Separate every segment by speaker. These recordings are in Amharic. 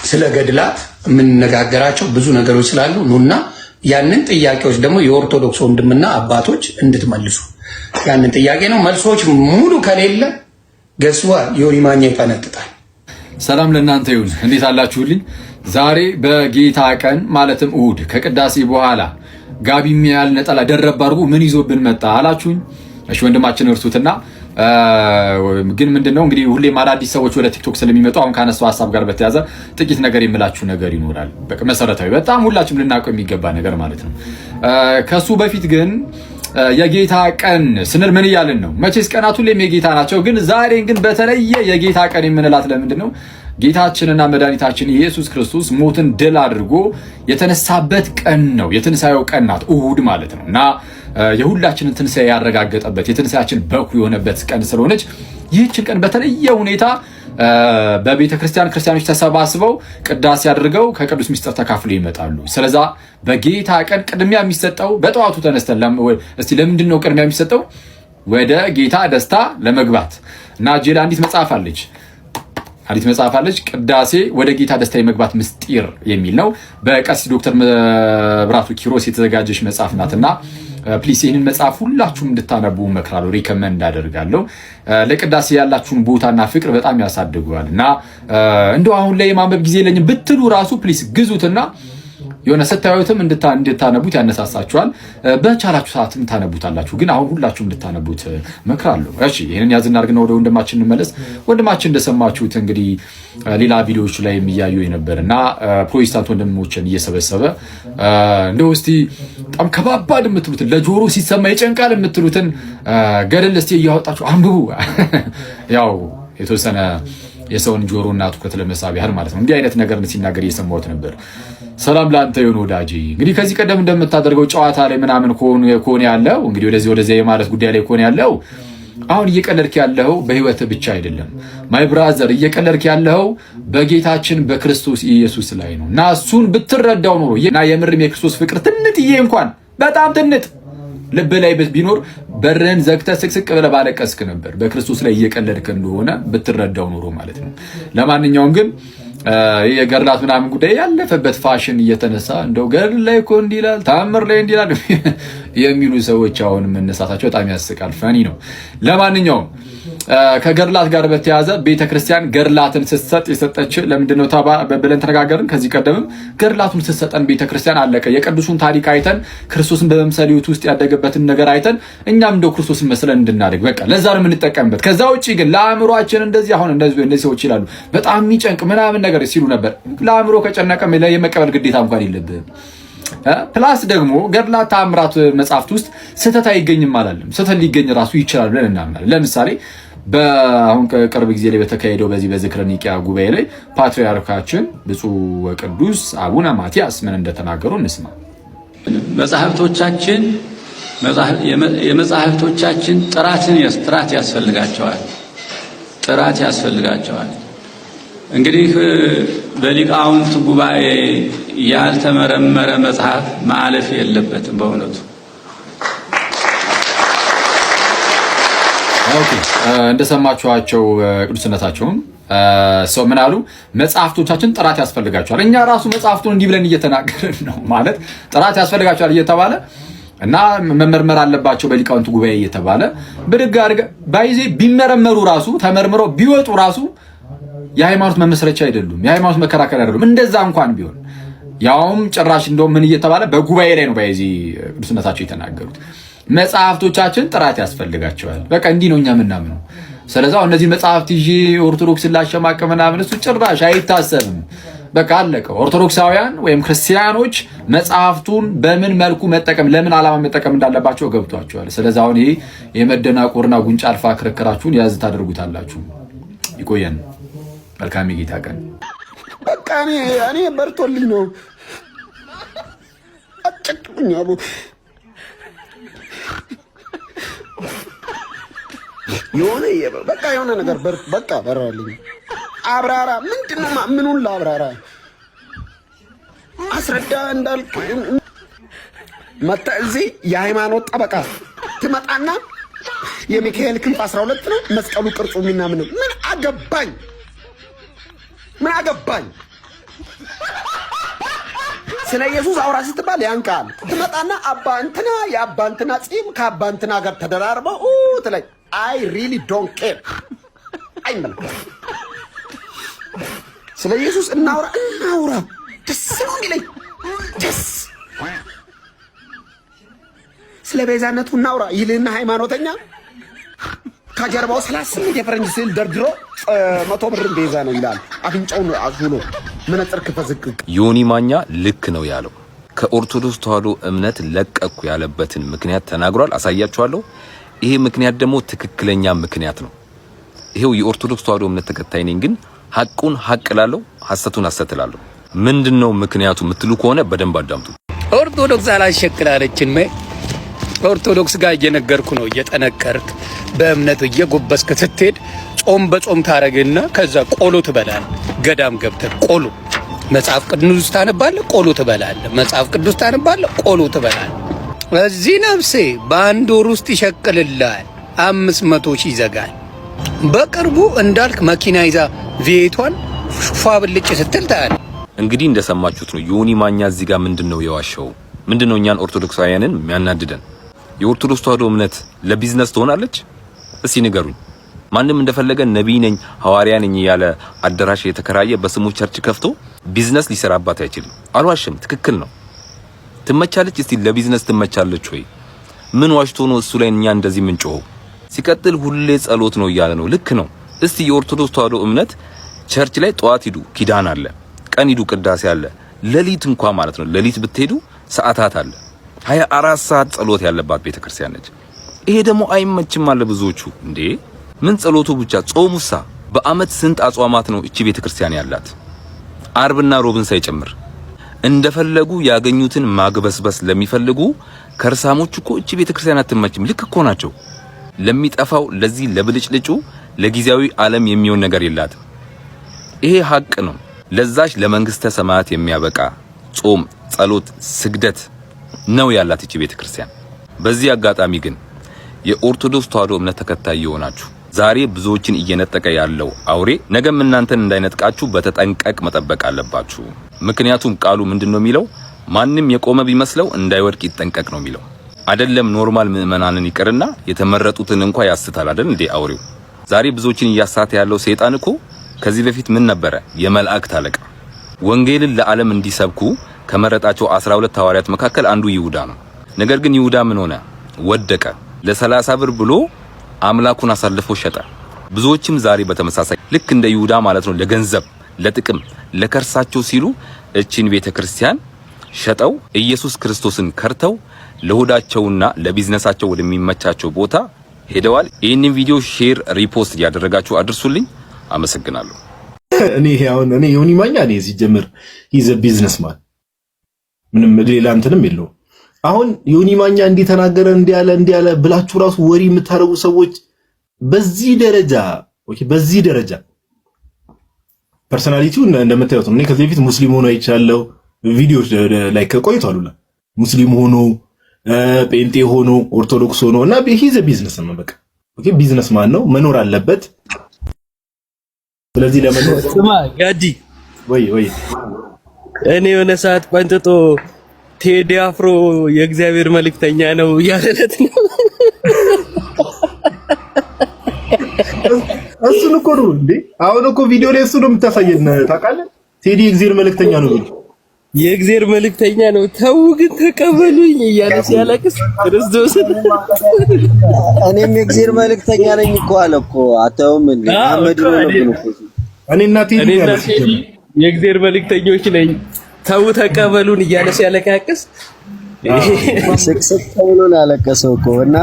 Speaker 1: ስለ ገድላት የምንነጋገራቸው ብዙ ነገሮች ስላሉ ኑና ያንን ጥያቄዎች ደግሞ የኦርቶዶክስ ወንድምና አባቶች እንድትመልሱ ያንን ጥያቄ ነው። መልሶች ሙሉ ከሌለ ገስዋ ዮኒ ማኛ ይፈነጥጣል።
Speaker 2: ሰላም ለእናንተ ይሁን። እንዴት አላችሁልኝ? ዛሬ በጌታ ቀን ማለትም እሁድ ከቅዳሴ በኋላ ጋቢ የሚያል ነጠላ ደረብ አድርጎ ምን ይዞብን መጣ አላችሁኝ? እሺ ወንድማችን እርሱትና ግን ምንድነው እንግዲህ ሁሌም አዳዲስ ሰዎች ወደ ቲክቶክ ስለሚመጡ አሁን ካነሳው ሐሳብ ጋር በተያዘ ጥቂት ነገር የምላችሁ ነገር ይኖራል። በቃ መሰረታዊ በጣም ሁላችሁም ልናውቀው የሚገባ ነገር ማለት ነው። ከሱ በፊት ግን የጌታ ቀን ስንል ምን እያልን ነው? መቼስ ቀናት ሁሌም የጌታ ናቸው። ግን ዛሬን ግን በተለየ የጌታ ቀን የምንላት ለምንድን ነው? ጌታችንና መድኃኒታችን ኢየሱስ ክርስቶስ ሞትን ድል አድርጎ የተነሳበት ቀን ነው። የትንሳኤው ቀን ናት እሁድ ማለት ነው እና የሁላችንን ትንሳኤ ያረጋገጠበት የትንሳኤያችን በኩር የሆነበት ቀን ስለሆነች ይህችን ቀን በተለየ ሁኔታ በቤተ ክርስቲያኖች ተሰባስበው ቅዳሴ አድርገው ከቅዱስ ምስጢር ተካፍለው ይመጣሉ። ስለዛ በጌታ ቀን ቅድሚያ የሚሰጠው በጠዋቱ ተነስተን እስቲ ለምንድን ነው ቅድሚያ የሚሰጠው? ወደ ጌታ ደስታ ለመግባት እና ጄላ አንዲት መጽሐፍ አለች ቅዳሴ ወደ ጌታ ደስታ የመግባት ምስጢር የሚል ነው። በቀሲስ ዶክተር መብራቱ ኪሮስ የተዘጋጀች መጽሐፍ ናትና ፕሊስ ይህንን መጽሐፍ ሁላችሁም እንድታነቡ እመክራለሁ፣ ሪከመንድ አደርጋለሁ። ለቅዳሴ ያላችሁን ቦታና ፍቅር በጣም ያሳድገዋል እና እንደው አሁን ላይ የማንበብ ጊዜ የለኝም ብትሉ ራሱ ፕሊስ ግዙትና የሆነ ስታዩትም እንድታነቡት ያነሳሳችኋል። በቻላችሁ ሰዓትም ታነቡታላችሁ። ግን አሁን ሁላችሁም እንድታነቡት እመክራለሁ። እሺ ይሄንን ያዝና አድርገን ወደ ወንድማችን እንመለስ። ወንድማችን እንደሰማችሁት እንግዲህ ሌላ ቪዲዮዎች ላይ የሚያዩ የነበርና ፕሮቴስታንት ወንድሞችን እየሰበሰበ እንደው እስቲ በጣም ከባባድ የምትሉትን ለጆሮ ሲሰማ ይጨንቃል የምትሉትን ገድል እስቲ እያወጣችሁ አንብቡ። ያው የተወሰነ የሰውን ጆሮና ትኩረት ለመሳብ ያህል ማለት ነው። እንዲህ አይነት ነገር ሲናገር እየሰማሁት ነበር። ሰላም ላንተ ይሁን ወዳጄ። እንግዲህ ከዚህ ቀደም እንደምታደርገው ጨዋታ ላይ ምናምን ከሆነ ያለው እንግዲህ ወደዚህ የማለት ጉዳይ ላይ ከሆነ ያለው አሁን እየቀለድክ ያለው በህይወት ብቻ አይደለም ማይ ብራዘር፣ እየቀለድክ ያለው በጌታችን በክርስቶስ ኢየሱስ ላይ ነው እና እሱን ብትረዳው ኖሮ እና የምርም የክርስቶስ ፍቅር ትንጥዬ እንኳን በጣም ትንጥ ልብ ላይ ቢኖር በረን ዘግተህ ስቅስቅ ብለህ ባለቀስክ ነበር። በክርስቶስ ላይ እየቀለድክ እንደሆነ ብትረዳው ኖሮ ማለት ነው። ለማንኛውም ግን የገድላት ምናምን ጉዳይ ያለፈበት ፋሽን እየተነሳ እንደው ገድል ላይ እኮ እንዲህ ይላል ተአምር ላይ እንዲህ ይላል የሚሉ ሰዎች አሁን መነሳታቸው በጣም ያስቃል። ፈኒ ነው። ለማንኛውም ከገድላት ጋር በተያያዘ ቤተክርስቲያን ገድላትን ስትሰጥ የሰጠች ለምንድነው ብለን ተነጋገርን። ከዚህ ቀደምም ገድላቱን ስትሰጠን ቤተክርስቲያን አለቀ የቅዱሱን ታሪክ አይተን ክርስቶስን በመምሰል ሕይወት ውስጥ ያደገበትን ነገር አይተን እኛም እንደው ክርስቶስን መስለን እንድናደግ በቃ ለዛ ነው የምንጠቀምበት። ከዛ ውጪ ግን ለአእምሮአችን እንደዚህ አሁን እንደዚህ ሰዎች ይላሉ በጣም የሚጨንቅ ምናምን ነገር ሲሉ ነበር። ለአእምሮ ከጨነቀ የመቀበል ግዴታ እንኳን የለብህም። ፕላስ ደግሞ ገድላት ተአምራት መጽሐፍት ውስጥ ስህተት አይገኝም አላለም። ስህተት ሊገኝ ራሱ ይችላል ብለን እናምናለን። ለምሳሌ በአሁን ቅርብ ጊዜ ላይ በተካሄደው በዚህ በዝክረ ኒቂያ ጉባኤ ላይ ፓትርያርካችን ብፁዕ ወቅዱስ አቡነ ማትያስ ምን እንደተናገሩ እንስማ።
Speaker 3: የመጽሐፍቶቻችን ጥራት ያስፈልጋቸዋል። እንግዲህ በሊቃውንት ጉባኤ ያልተመረመረ መጽሐፍ ማለፍ የለበትም በእውነቱ።
Speaker 2: ኦኬ እንደሰማችኋቸው ቅዱስነታቸውም ሰው ምን አሉ? መጽሐፍቶቻችን ጥራት ያስፈልጋቸዋል። እኛ ራሱ መጽሐፍቱን እንዲህ ብለን እየተናገርን ነው ማለት ጥራት ያስፈልጋቸዋል እየተባለ እና መመርመር አለባቸው በሊቃውንት ጉባኤ እየተባለ ብድግ አድርገህ ባይዜ ቢመረመሩ ራሱ ተመርምረው ቢወጡ ራሱ የሃይማኖት መመስረቻ አይደሉም፣ የሃይማኖት መከራከሪያ አይደሉም። እንደዛ እንኳን ቢሆን ያውም ጭራሽ እንደው ምን እየተባለ በጉባኤ ላይ ነው ባይዜ ቅዱስነታቸው የተናገሩት መጽሐፍቶቻችን ጥራት ያስፈልጋቸዋል። በቃ እንዲህ ነው እኛ ምናምነው። ስለዚህ እነዚህ መጽሐፍት ይዤ ኦርቶዶክስን ላሸማቀቅ ምናምን እሱ ጭራሽ አይታሰብም። በቃ አለቀ። ኦርቶዶክሳውያን ወይም ክርስቲያኖች መጽሐፍቱን በምን መልኩ መጠቀም ለምን ዓላማ መጠቀም እንዳለባቸው ገብቷቸዋል። ስለዚህ አሁን ይሄ የመደናቆርና ጉንጫ አልፋ ክርክራችሁን ያዝ ታደርጉታላችሁ። ይቆየን። መልካም የጌታ ቀን።
Speaker 1: በቃ እኔ በርቶልኝ ነው አጨቅኝ አቡ የሆነ ነገር በቃ በራልኝ። አብራራ ምንድነው? ምኑን ላብራራ? አስረዳ እንዳልክ መጣ። እዚህ የሃይማኖት ጠበቃ ትመጣና
Speaker 4: የሚካኤል ክንፍ 12 ነው። መስቀሉ ቅርጹ ምናምን ምን አገባኝ? ስለ ኢየሱስ አውራ ስትባል ያንቃል። ትመጣና አባ እንትና የአባ እንትና ጺም ከአባ እንትና ጋር ተደራርበው ትለኝ። አይ ሪሊ ዶንት ኬር። አይመለከትም። ስለ ኢየሱስ እናውራ ደስ ነው የሚለኝ ደስ። ስለ ቤዛነቱ እናውራ ይልና ሃይማኖተኛ ከጀርባው 38 የፈረንጅ ስዕል ደርድሮ 100 ብር ቤዛ ነው ይላል። አፍንጫውን አዙሎ መነጽር ከፈዝቅቅ
Speaker 5: ዮኒ ማኛ ልክ ነው ያለው ከኦርቶዶክስ ተዋሕዶ እምነት ለቀኩ ያለበትን ምክንያት ተናግሯል። አሳያችኋለሁ። ይሄ ምክንያት ደግሞ ትክክለኛ ምክንያት ነው። ይሄው የኦርቶዶክስ ተዋሕዶ እምነት ተከታይ ነኝ፣ ግን ሐቁን ሐቅ ላለው ሐሰቱን ሐሰት ላለው ምንድነው ምክንያቱ ምትሉ ከሆነ በደንብ አዳምጡ።
Speaker 1: ኦርቶዶክስ አላሸክላለችን ኦርቶዶክስ ጋር እየነገርኩ ነው። እየጠነከርክ በእምነት እየጎበስክ ስትሄድ ጾም በጾም ታረግና ከዛ ቆሎ ትበላል። ገዳም ገብተህ ቆሎ መጽሐፍ ቅዱስ ታነባለህ፣ ቆሎ ትበላለህ። መጽሐፍ ቅዱስ ታነባለህ፣ ቆሎ ትበላለህ። እዚህ ነፍሴ በአንድ ወር ውስጥ ይሸቅልልሃል፣ 500 ሺህ ይዘጋል። በቅርቡ እንዳልክ መኪና ይዛ ቪኤቷን ፏ ብልጭ ስትል ታያለህ።
Speaker 5: እንግዲህ እንደሰማችሁት ነው። ዮኒ ማኛ እዚህ ጋር ምንድነው የዋሸው? ምንድነው እኛን ኦርቶዶክሳውያንን የሚያናድደን? የኦርቶዶክስ ተዋሕዶ እምነት ለቢዝነስ ትሆናለች? እስቲ ንገሩኝ። ማንም እንደፈለገ ነብይ ነኝ ሐዋርያ ነኝ ያለ አዳራሽ የተከራየ በስሙ ቸርች ከፍቶ ቢዝነስ ሊሰራባት አይችልም። አልዋሽም፣ ትክክል ነው። ትመቻለች። እስቲ ለቢዝነስ ትመቻለች ወይ? ምን ዋሽቶ ነው እሱ ላይ እኛ እንደዚህ ምን ጮኸው? ሲቀጥል ሁሌ ጸሎት ነው እያለ ነው። ልክ ነው። እስቲ የኦርቶዶክስ ተዋሕዶ እምነት ቸርች ላይ ጠዋት ሂዱ ኪዳን አለ፣ ቀን ሂዱ ቅዳሴ አለ፣ ሌሊት እንኳን ማለት ነው ሌሊት ብትሄዱ ሰዓታት አለ። 24 ሰዓት ጸሎት ያለባት ቤተክርስቲያን ነች። ይሄ ደግሞ አይመችም አለ ብዙዎቹ። እንዴ ምን ጸሎቱ ብቻ ጾሙሳ? በአመት ስንት አጽዋማት ነው እቺ ቤተክርስቲያን ያላት? አርብና ሮብን ሳይጨምር እንደፈለጉ ያገኙትን ማግበስበስ ለሚፈልጉ ከርሳሞች እኮ እቺ ቤተክርስቲያን አትመችም። ልክ እኮ ናቸው። ለሚጠፋው ለዚህ ለብልጭልጩ ለጊዜያዊ ዓለም የሚሆን ነገር የላትም። ይሄ ሐቅ ነው። ለዛሽ ለመንግስተ ሰማያት የሚያበቃ ጾም፣ ጸሎት፣ ስግደት ነው ያላት እቺ ቤተክርስቲያን። በዚህ አጋጣሚ ግን የኦርቶዶክስ ተዋሕዶ እምነት ተከታይ የሆናችሁ ዛሬ ብዙዎችን እየነጠቀ ያለው አውሬ ነገም እናንተን እንዳይነጥቃችሁ በተጠንቀቅ መጠበቅ አለባችሁ። ምክንያቱም ቃሉ ምንድነው የሚለው? ማንም የቆመ ቢመስለው እንዳይወድቅ ይጠንቀቅ ነው የሚለው። አይደለም ኖርማል ምእመናንን ይቅርና የተመረጡትን እንኳን ያስታል አይደል እንዴ አውሬው። ዛሬ ብዙዎችን እያሳተ ያለው ሰይጣን እኮ ከዚህ በፊት ምን ነበረ? የመላእክት አለቃ። ወንጌልን ለዓለም እንዲሰብኩ ከመረጣቸው 12 ሐዋርያት መካከል አንዱ ይሁዳ ነው። ነገር ግን ይሁዳ ምን ሆነ? ወደቀ። ለ30 ብር ብሎ አምላኩን አሳልፎ ሸጠ። ብዙዎችም ዛሬ በተመሳሳይ ልክ እንደ ይሁዳ ማለት ነው ለገንዘብ፣ ለጥቅም፣ ለከርሳቸው ሲሉ እቺን ቤተክርስቲያን ሸጠው ኢየሱስ ክርስቶስን ከርተው ለሆዳቸውና ለቢዝነሳቸው ወደሚመቻቸው ቦታ ሄደዋል። ይህንን ቪዲዮ ሼር፣ ሪፖስት ያደረጋችሁ አድርሱልኝ። አመሰግናለሁ።
Speaker 6: እኔ ዮኒ ማኛ እኔ ሲጀምር ሂዘ ቢዝነስማን ምንም ሌላ እንትንም የለው። አሁን ዮኒ ማኛ እንዲተናገረ እንዲያለ ብላችሁ ራሱ ወሪ የምታረጉ ሰዎች በዚህ ደረጃ ፐርሰናሊቲው እንደምታዩት ነው። እኔ ከዚህ በፊት ሙስሊም ሆኖ አይቻለሁ። ቪዲዮዎች ላይ ቆይቷል። ሙስሊም ሆኖ ጴንጤ ሆኖ ኦርቶዶክስ ሆኖ እና ሂዘ ቢዝነስማን በቃ ቢዝነስማን ነው፣ መኖር አለበት። ስለዚህ ለመኖር
Speaker 7: ስማ ጋዲ
Speaker 6: ወይ
Speaker 7: እኔ የሆነ ሰዓት ቆንጥጦ ቴዲ አፍሮ የእግዚአብሔር መልእክተኛ ነው ያለለት ነው።
Speaker 6: እሱን እኮ ነው እንዴ አሁን እኮ ቪዲዮ ላይ እሱ ነው የምታሳየን። ታውቃለህ ቴዲ የእግዚአብሔር መልእክተኛ ነው ቢል
Speaker 7: የእግዚአብሔር መልእክተኛ ነው ተው ግን ተቀበሉኝ እያለ ሲያለቅስ ክርስቶስ
Speaker 8: እኔም የእግዚአብሔር መልእክተኛ ነኝ እኮ አለ እኮ አታውም እንዴ አህመድ ነው እኮ
Speaker 6: እኔና ቴዲ
Speaker 7: የእግዚአብሔር መልእክተኞች ነኝ ተው ተቀበሉን እያለ ሲያለቃቅስ
Speaker 8: ስቅስቅ ብሎ ነው ያለቀሰው እኮ እና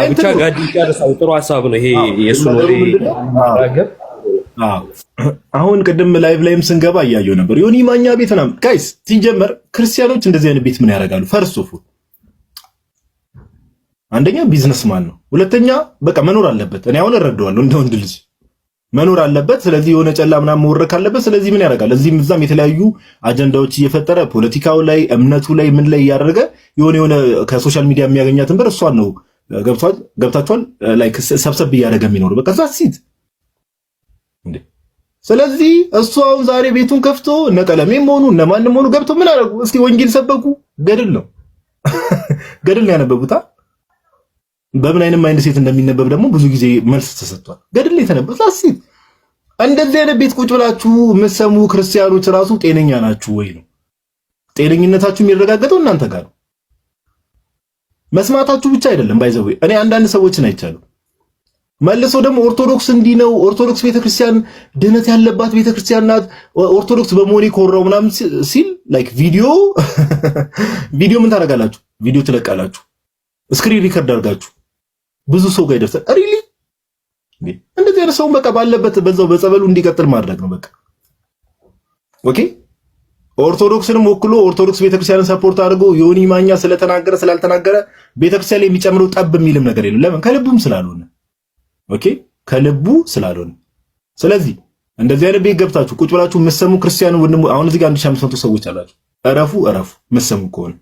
Speaker 7: ብቻ ጋዲ ጨርሰው ጥሩ ሐሳብ ነው ይሄ የሱ ወሬ አገር።
Speaker 6: አሁን ቅድም ላይቭ ላይም ስንገባ እያየው ነበር ዮኒ ማኛ ቤት ምናምን። ጋይስ ሲጀመር ክርስቲያኖች እንደዚህ አይነት ቤት ምን ያደርጋሉ? ፈርስት ኦፍ ኦል አንደኛ ቢዝነስማን ነው፣ ሁለተኛ በቃ መኖር አለበት። እኔ አሁን እረዳዋለሁ እንደ ወንድ ልጅ መኖር አለበት። ስለዚህ የሆነ ጨላ ምናምን መወረክ አለበት። ስለዚህ ምን ያደርጋል? እዚህም እዛም የተለያዩ አጀንዳዎች እየፈጠረ ፖለቲካው ላይ እምነቱ ላይ ምን ላይ እያደረገ የሆነ ከሶሻል ሚዲያ የሚያገኛትን ብር እሷን ነው ገብታችኋል? ላይክ ሰብሰብ እያደረገ የሚኖር በቃ ዛሲት እንዴ። ስለዚህ እሱ አሁን ዛሬ ቤቱን ከፍቶ እነ ቀለሜም ሆኑ እነ ማንም ሆኑ ገብቶ ምን አደረጉ? እስቲ ወንጌል ሰበኩ። ገድል ነው ገድል ነው ያነበቡታ። በምን አይነት ማይንድ ሴት እንደሚነበብ ደግሞ ብዙ ጊዜ መልስ ተሰጥቷል። ገድል የተነበበ ዛሲት። እንደዚህ አይነት ቤት ቁጭ ብላችሁ የምትሰሙ ክርስቲያኖች ራሱ ጤነኛ ናችሁ ወይ ነው? ጤነኝነታችሁ የሚረጋገጠው እናንተ ጋር ነው። መስማታችሁ ብቻ አይደለም። ባይዘው እኔ አንዳንድ ሰዎችን አይቻለሁ መልሶ ደግሞ ኦርቶዶክስ እንዲህ ነው፣ ኦርቶዶክስ ቤተክርስቲያን ድህነት ያለባት ቤተክርስቲያን ናት፣ ኦርቶዶክስ በሞኒ ኮራው ምናምን ሲል ላይክ ቪዲዮ ምን ታደርጋላችሁ? ቪዲዮ ትለቃላችሁ፣ ስክሪን ሪከርድ አድርጋችሁ ብዙ ሰው ጋር ይደርሳል። ሪሊ እንደዚህ አይነት ሰው በቃ ባለበት በዛው በጸበሉ እንዲቀጥል ማድረግ ነው በቃ። ኦኬ ኦርቶዶክስንም ወክሎ ኦርቶዶክስ ቤተክርስቲያንን ሰፖርት አድርጎ ዮኒ ማኛ ስለተናገረ ስላልተናገረ ቤተክርስቲያን ላይ የሚጨምረው ጠብ የሚልም ነገር የለም። ለምን? ከልቡም ስላልሆነ። ኦኬ ከልቡ ስላልሆነ። ስለዚህ እንደዚህ አይነት ቤት ገብታችሁ ቁጭ ብላችሁ የምትሰሙ ክርስቲያን ወንድሙ አሁን እዚህ ጋር 1500 ሰዎች አላችሁ። እረፉ የምትሰሙ ከሆነ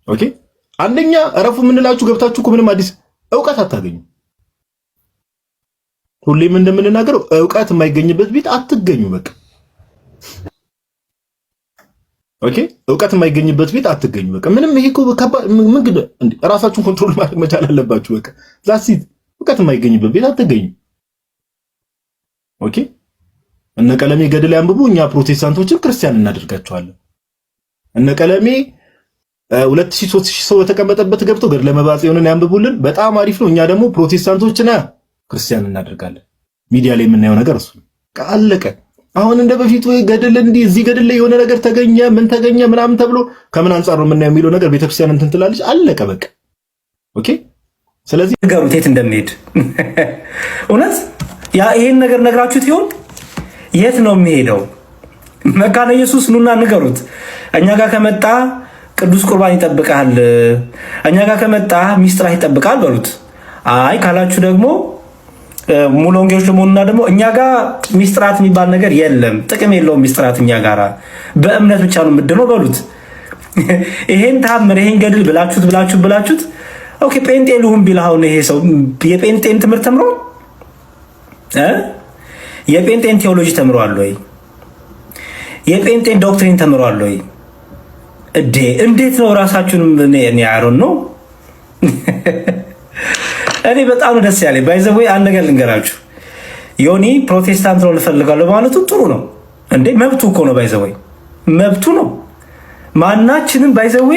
Speaker 6: ኦኬ። አንደኛ እረፉ የምንላችሁ ገብታችሁ እኮ ምንም አዲስ ዕውቀት አታገኙ። ሁሌም እንደምንናገረው ዕውቀት የማይገኝበት ቤት አትገኙ በቃ። ኦኬ ዕውቀት የማይገኝበት ቤት አትገኙ በቃ። ምንም ይሄ እኮ ምን ግን ራሳችሁን ኮንትሮል ማድረግ መቻል አለባችሁ በቃ። ዛሲት ዕውቀት የማይገኝበት ቤት አትገኙ። ኦኬ እነ ቀለሜ ገድል ያንብቡ፣ እኛ ፕሮቴስታንቶችን ክርስቲያን እናደርጋቸዋለን። እነ ቀለሜ 2000 3000 ሰው በተቀመጠበት ገብተው ገድለ መባጽዮንን ያንብቡልን፣ በጣም አሪፍ ነው። እኛ ደግሞ ፕሮቴስታንቶችን ክርስቲያን እናደርጋለን። ሚዲያ ላይ የምናየው ነገር እሱ አለቀ። አሁን እንደ በፊቱ ገድል እንዲህ እዚህ ገድል ላይ የሆነ ነገር ተገኘ ምን ተገኘ ምናምን ተብሎ ከምን አንጻር ነው የምናየው የሚለው ነገር ቤተክርስቲያን እንትን ትላለች። አለቀ በቃ። ኦኬ ስለዚህ
Speaker 9: ንገሩት የት እንደሚሄድ እውነት ይሄን ነገር ነግራችሁት ይሆን? የት ነው የሚሄደው? መካነ ኢየሱስ ኑና ንገሩት። እኛ ጋር ከመጣ ቅዱስ ቁርባን ይጠብቃል፣ እኛ ጋር ከመጣ ሚስጥራት ይጠብቃል በሉት። አይ ካላችሁ ደግሞ ሙሉ ወንጌሎች ደሞና ደግሞ እኛ ጋር ሚስጥራት የሚባል ነገር የለም፣ ጥቅም የለውም ሚስጥራት፣ እኛ ጋራ በእምነት ብቻ ነው የምድነው በሉት። ይሄን ታምር ይሄን ገድል ብላችሁት ኦኬ ጴንጤ ልሁን ቢል አሁን ይሄ ሰው የጴንጤን ትምህርት ተምሮ የጴንጤን ቴዎሎጂ ተምሯል ወይ? የጴንጤን ዶክትሪን ተምሯል ወይ? እንዴት ነው ራሳችሁን እኔ አይሮን ነው። እኔ በጣም ደስ ያለኝ ባይዘው አንድ ነገር ልንገራችሁ። ዮኒ ፕሮቴስታንት ነው ልፈልጋለሁ ማለቱ ጥሩ ነው እንዴ፣ መብቱ እኮ ነው። ባይዘው መብቱ ነው ማናችንም። ባይዘው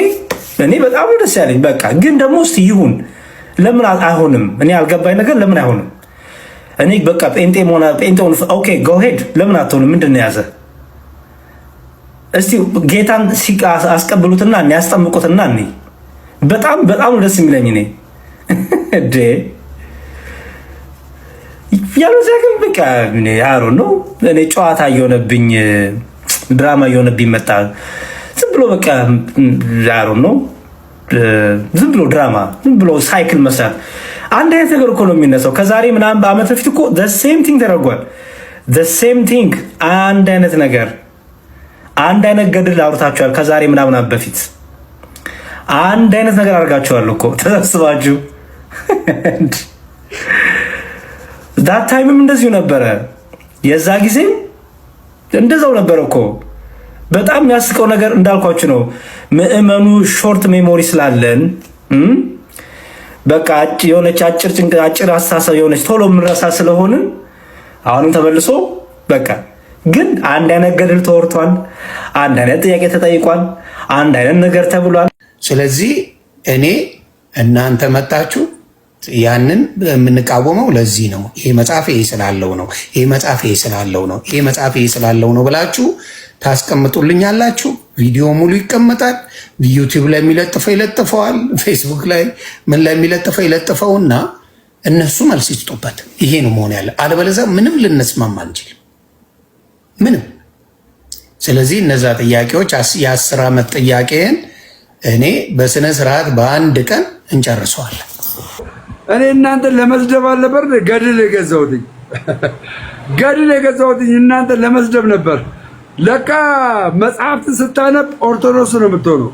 Speaker 9: እኔ በጣም ደስ ያለኝ በቃ። ግን ደግሞ እስቲ ይሁን ለምን አይሆንም? እኔ አልገባኝ ነገር ለምን አይሆንም? እኔ በቃ ጴንጤውን ኦኬ ጎ ሄድ ለምን አትሆንም? ምንድን ነው ያዘ? እስቲ ጌታን አስቀብሉትና ያስጠምቁትና እኔ በጣም ደስ የሚለኝ እኔ እንዴ ያለው ዘገብ በቃ ያሮ ነው። እኔ ጨዋታ እየሆነብኝ ድራማ እየሆነብኝ መጣ። ዝም ብሎ በቃ ያሮ ነው። ዝም ብሎ ድራማ፣ ዝም ብሎ ሳይክል መስራት። አንድ አይነት ነገር እኮ ነው የሚነሳው። ከዛሬ ምናምን በአመት በፊት እኮ the same thing ተደርጓል። the same thing አንድ አይነት ነገር፣ አንድ አይነት ገድል አውርታችኋል። ከዛሬ ምናምን በፊት አንድ አይነት ነገር አድርጋችኋል እኮ ተሰብስባችሁ። ዳት ታይምም እንደዚሁ ነበረ። የዛ ጊዜም እንደዛው ነበረ እኮ። በጣም የሚያስቀው ነገር እንዳልኳችሁ ነው። ምእመኑ ሾርት ሜሞሪ ስላለን በቃ የሆነች አጭር አስተሳሰብ የሆነች ቶሎ የምንረሳ ስለሆንን አሁንም ተመልሶ በቃ ግን አንድ አይነት ገድል ተወርቷል፣ አንድ አይነት ጥያቄ ተጠይቋል፣ አንድ አይነት ነገር ተብሏል።
Speaker 1: ስለዚህ እኔ እናንተ መጣችሁ ያንን የምንቃወመው ለዚህ ነው። ይሄ መጽሐፍ ይሄ ስላለው ነው፣ ይሄ መጽሐፍ ይሄ ስላለው ነው፣ ይሄ መጽሐፍ ይሄ ስላለው ነው ብላችሁ ታስቀምጡልኛላችሁ። ቪዲዮ ሙሉ ይቀመጣል። ዩቲዩብ ላይ የሚለጥፈው ይለጥፈዋል፣ ፌስቡክ ላይ ምን ላይ የሚለጥፈው ይለጥፈውና እነሱ መልስ ይስጡበት። ይሄ ነው መሆን ያለ። አለበለዚያ ምንም ልንስማማ አንችልም፣ ምንም። ስለዚህ እነዛ ጥያቄዎች የ10 ዓመት ጥያቄን እኔ በስነ ስርዓት በአንድ ቀን እንጨርሰዋለን።
Speaker 10: እኔ እናንተን ለመስደብ አልነበር ገድል የገዛሁትኝ ገድል የገዛሁትኝ እናንተን ለመስደብ ነበር። ለካ መጽሐፍትን ስታነብ ኦርቶዶክስ ነው የምትሆነው።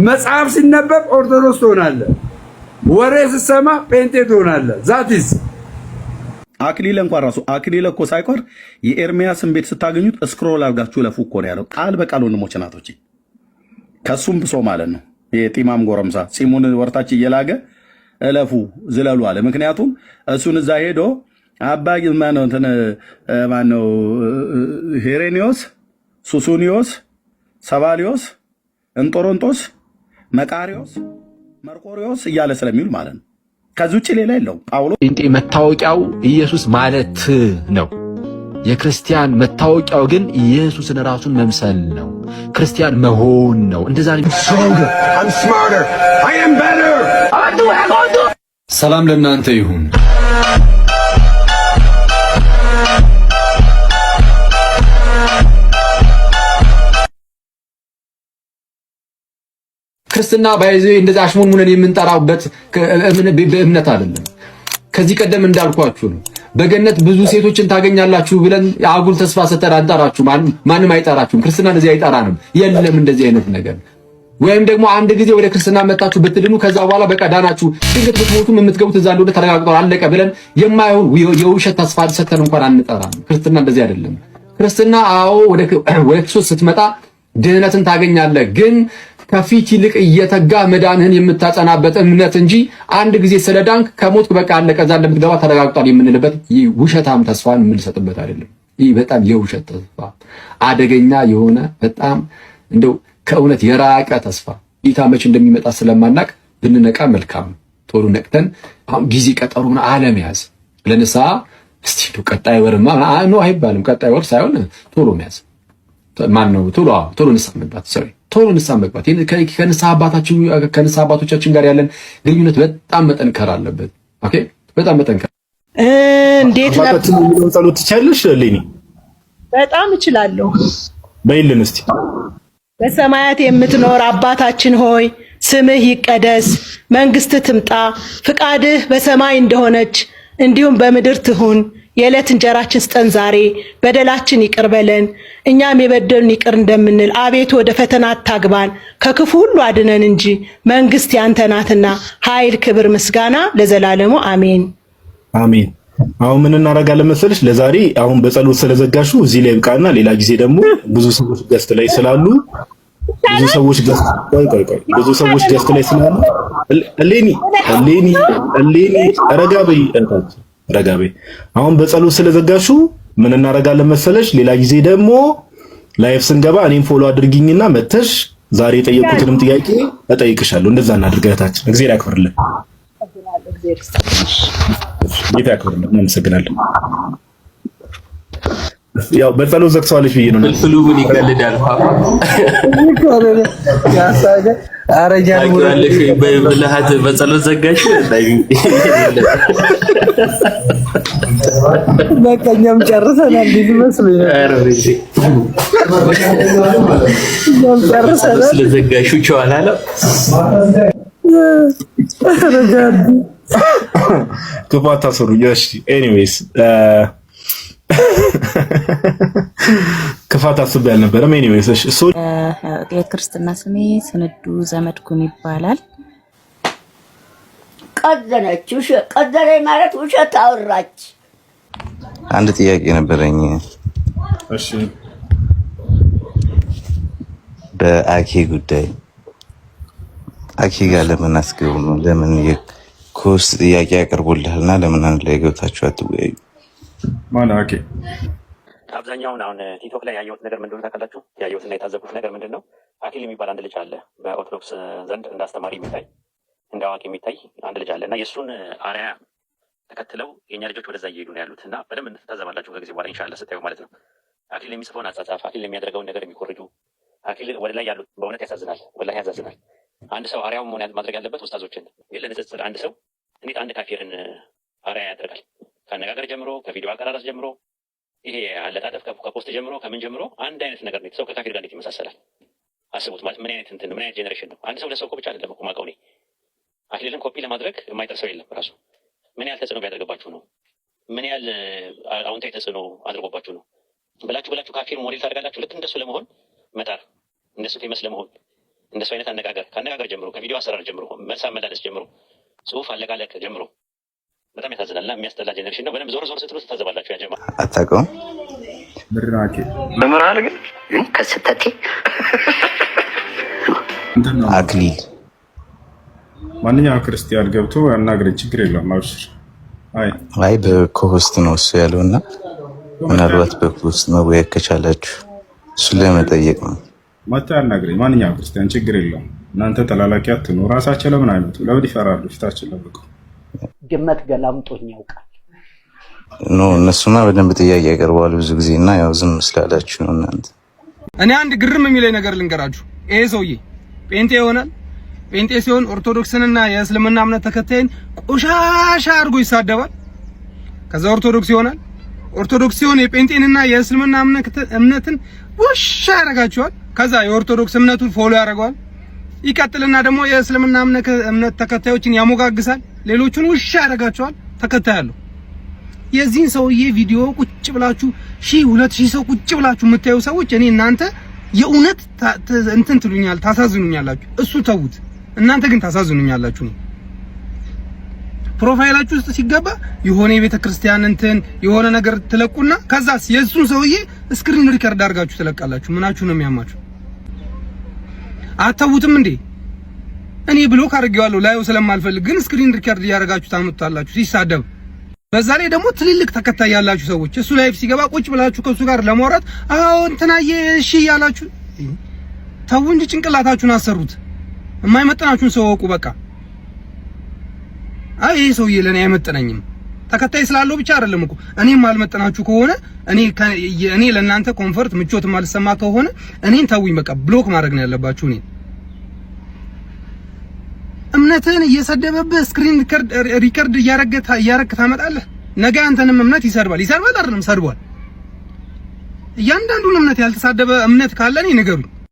Speaker 10: መጽሐፍ ሲነበብ ኦርቶዶክስ ትሆናለህ፣ ወሬ ስትሰማ ጴንጤ ትሆናለህ። ዛቲስ
Speaker 11: አክሊል እንኳን ራሱ አክሊል እኮ ሳይቆር የኤርሚያስን ቤት ስታገኙት ስክሮል አድርጋችሁ ለፉ እኮ ነው ያለው ቃል በቃል ወንድሞች እናቶቼ። ከሱም ብሶ ማለት ነው የጢማም ጎረምሳ ጺሙን ወርታች እየላገ እለፉ ዝለሉ አለ። ምክንያቱም እሱን እዛ ሄዶ አባ ማነው ሄሬኒዮስ፣ ሱሱኒዮስ፣ ሰባሊዮስ፣ እንጦሮንጦስ፣ መቃሪዮስ፣ መርቆሪዮስ እያለ ስለሚሉ ማለት ነው። ከዚህ ውጭ ሌላ የለውም። ጳውሎስ
Speaker 2: ጴንጤ መታወቂያው ኢየሱስ ማለት ነው። የክርስቲያን መታወቂያው ግን ኢየሱስን ራሱን መምሰል ነው። ክርስቲያን መሆን ነው። እንደዛ ነው። ሰላም ለእናንተ ይሁን። ክርስትና ባይዘ እንደዛ አሽሙንሙነን የምንጠራበት እምነት አይደለም። ከዚህ ቀደም እንዳልኳችሁ ነው። በገነት ብዙ ሴቶችን ታገኛላችሁ ብለን አጉል ተስፋ ሰተን አንጠራችሁ። ማንም አይጠራችሁም። ክርስትና እንደዚህ አይጠራንም። የለም እንደዚህ አይነት ነገር። ወይም ደግሞ አንድ ጊዜ ወደ ክርስትና መጣችሁ ብትድኑ ከዛ በኋላ በቃ ዳናችሁ፣ ድንገት ብትሞቱም የምትገቡት እዛ እንደሆነ ተረጋግጧል አለቀ ብለን የማይሆን የውሸት ተስፋ ሰተን እንኳን አንጠራም። ክርስትና እንደዚህ አይደለም። ክርስትና አዎ ወደ ክርስቶስ ስትመጣ ድህነትን ታገኛለህ፣ ግን ከፊት ይልቅ እየተጋ መዳንህን የምታጸናበት እምነት እንጂ አንድ ጊዜ ስለዳንክ ከሞት በቃ አለቀ እዛ እንደምትገባ ተረጋግጧል የምንልበት ውሸታም ተስፋን የምንሰጥበት አይደለም። ይህ በጣም የውሸት ተስፋ አደገኛ የሆነ በጣም እንደው ከእውነት የራቀ ተስፋ ጌታ መቼ እንደሚመጣ ስለማናቅ ብንነቃ መልካም። ቶሎ ነቅተን አሁን ጊዜ ቀጠሩን አለመያዝ ለንስሐ እስቲ ቀጣይ ወርማ ነው አይባልም። ቀጣይ ወር ሳይሆን ቶሎ መያዝ ማነው ቶሎ ንስሐ መግባት ቶሎ ንስሐ መግባት ከንስሐ አባቶቻችን ጋር ያለን ግንኙነት በጣም መጠንከር አለበት። ኦኬ በጣም መጠንከር።
Speaker 6: እንዴት ነው ጸሎት ትችያለሽ ሌኒ?
Speaker 12: በጣም እችላለሁ።
Speaker 6: በይልን እስቲ።
Speaker 12: በሰማያት የምትኖር አባታችን ሆይ ስምህ ይቀደስ፣ መንግስትህ ትምጣ፣ ፍቃድህ በሰማይ እንደሆነች እንዲሁም በምድር ትሁን። የዕለት እንጀራችን ስጠን ዛሬ፣ በደላችን ይቅር በለን እኛም የበደሉን ይቅር እንደምንል፣ አቤቱ ወደ ፈተና አታግባን ከክፉ ሁሉ አድነን እንጂ መንግስት ያንተ ናትና ኃይል፣ ክብር፣ ምስጋና ለዘላለሙ አሜን
Speaker 6: አሜን። አሁን ምን እናደርጋለን መሰለሽ? ለዛሬ አሁን በጸሎት ስለዘጋሹ እዚህ ላይ ብቃና ሌላ ጊዜ ደግሞ ብዙ ሰዎች ገስት ላይ ስላሉ ብዙ ሰዎች ገስት ላይ ስላሉ እሌኒ ረጋ በይ። አሁን በጸሎት ስለዘጋሹ ምን እናደርጋለን መሰለሽ? ሌላ ጊዜ ደግሞ ላይፍ ስንገባ እኔም ፎሎ አድርጊኝና መተሽ ዛሬ የጠየቁትንም ጥያቄ እጠይቅሻለሁ። እንደዛ እናድርጋታችን። እግዚአብሔር ያክብርልን። ጌታ ያክብርልን። እናመሰግናለን። ያው በጸሎት ዘግተዋለች ብዬ ነው።
Speaker 7: ፍሉ ምን ይቀልዳል? አረጃለሽ በብልሃት በጸሎት ዘጋሽ።
Speaker 12: በቃ እኛም ጨርሰናል ሊመስለኝ ነው።
Speaker 7: ስለዘጋሽው ቻው አለ።
Speaker 6: ክፉ አታስሩ። እሺ ኤኒዌይስ ክፋት አስቤ አልነበረም። ኤኒዌይስ እሺ
Speaker 13: የክርስትና ስሜ ስንዱ ዘመድኩን ይባላል።
Speaker 14: ቀዘነች። ቀዘነች ማለት ውሸት አወራች።
Speaker 15: አንድ ጥያቄ ነበረኝ።
Speaker 6: እሺ
Speaker 15: በአኬ ጉዳይ አኬ ጋር ለምን አስገቡ ነው? ለምን የኮስ ጥያቄ ያቀርቡልሃልና ለምን አንድ ላይ ገብታችሁ አትወያዩ?
Speaker 6: ማነው አኬ?
Speaker 16: አብዛኛውን አሁን ቲክቶክ ላይ ያየሁት ነገር ምንድነው ታውቃላችሁ? ያየሁትና የታዘብኩት ነገር ምንድነው? አኪል የሚባል አንድ ልጅ አለ በኦርቶዶክስ ዘንድ እንደ አስተማሪ የሚታይ እንደ አዋቂ የሚታይ አንድ ልጅ አለ እና የእሱን አርያ ተከትለው የእኛ ልጆች ወደዛ እየሄዱ ነው ያሉት እና በደንብ ታዘባላችሁ ከጊዜ በኋላ ኢንሻላህ ስታዩ ማለት ነው። አኪል የሚጽፈውን አጻጻፍ፣ አኪል የሚያደርገውን ነገር የሚኮርጁ አኪል ወደ ላይ ያሉት በእውነት ያሳዝናል፣ ወላሂ ያሳዝናል። አንድ ሰው አርያውን መሆን ማድረግ ያለበት ኡስታዞችን ለንጽጽር አንድ ሰው እንዴት አንድ ካፊርን አርያ ያደርጋል? ከአነጋገር ጀምሮ ከቪዲዮ አቀራረጽ ጀምሮ ይሄ አለጣጠፍ ከፖስት ጀምሮ ከምን ጀምሮ አንድ አይነት ነገር ነው። ሰው ከካፊር ጋር እንዴት ይመሳሰላል? አስቡት። ማለት ምን አይነት እንትን ምን አይነት ጄኔሬሽን ነው? አንድ ሰው ለሰው እኮ ብቻ አይደለም እኮ ማውቀው እኔ አኪልን ኮፒ ለማድረግ የማይጠር ሰው የለም። ራሱ ምን ያህል ተጽዕኖ ቢያደርግባችሁ ነው? ምን ያህል አዎንታዊ ተጽዕኖ አድርጎባችሁ ነው ብላችሁ ካፊር ሞዴል ታደርጋላችሁ? ልክ እንደሱ ለመሆን መጣር፣ እንደሱ ፌመስ ለመሆን እንደሱ አይነት ከአነጋገር ጀምሮ ከቪዲዮ አሰራር ጀምሮ መልስ አመላለስ ጀምሮ ጽሁፍ አለቃለቅ ጀምሮ በጣም ያሳዝናልና የሚያስጠላ ጄኔሬሽን ነው። በደንብ ዞር ስትሉ ትታዘባላችሁ። ያጀማ
Speaker 15: አታውቀውም
Speaker 6: ብራኬ
Speaker 14: መምራል ግን ከስተቴ
Speaker 15: አክሊል
Speaker 6: ማንኛውም ክርስቲያን ገብቶ ያናግረኝ፣ ችግር የለውም አብሽር።
Speaker 15: አይ በኮሆስት ነው እሱ ያለውና ምናልባት በኮሆስት መወያየት ከቻላችሁ እሱን ለመጠየቅ ነው።
Speaker 6: መታ ያናግረኝ ማንኛውም ክርስቲያን፣ ችግር የለውም። እናንተ ተላላኪ አትኑ። ራሳቸው ለምን አይመጡ? ለምን ይፈራሉ? ፊታችን ለብቁ
Speaker 14: ድመት ገላምጦኝ ያውቃል።
Speaker 15: ኖ እነሱማ በደንብ ጥያቄ ያቀርባሉ ብዙ ጊዜ እና ያው ዝም ስላላችሁ ነው እናንተ።
Speaker 17: እኔ አንድ ግርም የሚለኝ ነገር ልንገራችሁ። ይሄ ሰውዬ ጴንጤ ይሆናል። ጴንጤ ሲሆን ኦርቶዶክስንና የእስልምና እምነት ተከታይን ቆሻሻ አድርጎ ይሳደባል። ከዛ ኦርቶዶክስ ይሆናል። ኦርቶዶክስ ሲሆን የጴንጤንና የእስልምና እምነትን ውሻ ያደርጋቸዋል። ከዛ የኦርቶዶክስ እምነቱን ፎሎ ያደርገዋል። ይቀጥልና ደግሞ የእስልምና እምነት ተከታዮችን ያሞጋግሳል። ሌሎቹን ውሻ ያደርጋቸዋል። ተከታያለሁ። የዚህን ሰውዬ ቪዲዮ ቁጭ ብላችሁ 1000-2000 ሰው ቁጭ ብላችሁ የምታዩ ሰዎች እኔ እናንተ የእውነት እንትን ትሉኛል፣ ታሳዝኑኛላችሁ። እሱ ተውት፣ እናንተ ግን ታሳዝኑኛላችሁ። ፕሮፋይላችሁ ውስጥ ሲገባ የሆነ የቤተ ክርስቲያን እንትን የሆነ ነገር ትለቁና ከዛስ የሱን ሰውዬ ስክሪን ሪከርድ አድርጋችሁ ትለቃላችሁ። ምናችሁ ነው የሚያማችሁ? አተውትም እንዴ? እኔ ብሎክ አድርጌዋለሁ ላዩ ስለማልፈልግ፣ ግን ስክሪን ሪከርድ እያደረጋችሁ ታመጡታላችሁ ሲሳደብ። በዛ ላይ ደግሞ ትልልቅ ተከታይ ያላችሁ ሰዎች እሱ ላይፍ ሲገባ ቁጭ ብላችሁ ከሱ ጋር ለማውራት አዎ እንትናዬ እሺ ያላችሁ ተው እንጂ ጭንቅላታችሁን አሰሩት። የማይመጥናችሁን ሰው ወቁ በቃ። አይ ይሄ ሰውዬ ለኔ አይመጥነኝም ተከታይ ስላለው ብቻ አይደለም እኮ እኔም አልመጥናችሁ ከሆነ እኔ ለእናንተ ኮምፎርት ምቾት ማልሰማ ከሆነ እኔን ተውኝ በቃ። ብሎክ ማድረግ ነው ያለባችሁ። እኔ እምነትህን እየሰደበብህ ስክሪን ሪከርድ እያረግህ ታመጣለህ። ነገ አንተንም እምነት ይሰድባል አይደለም ሰድቧል። እያንዳንዱን እምነት ያልተሳደበ እምነት ካለ እኔ ንገሩኝ።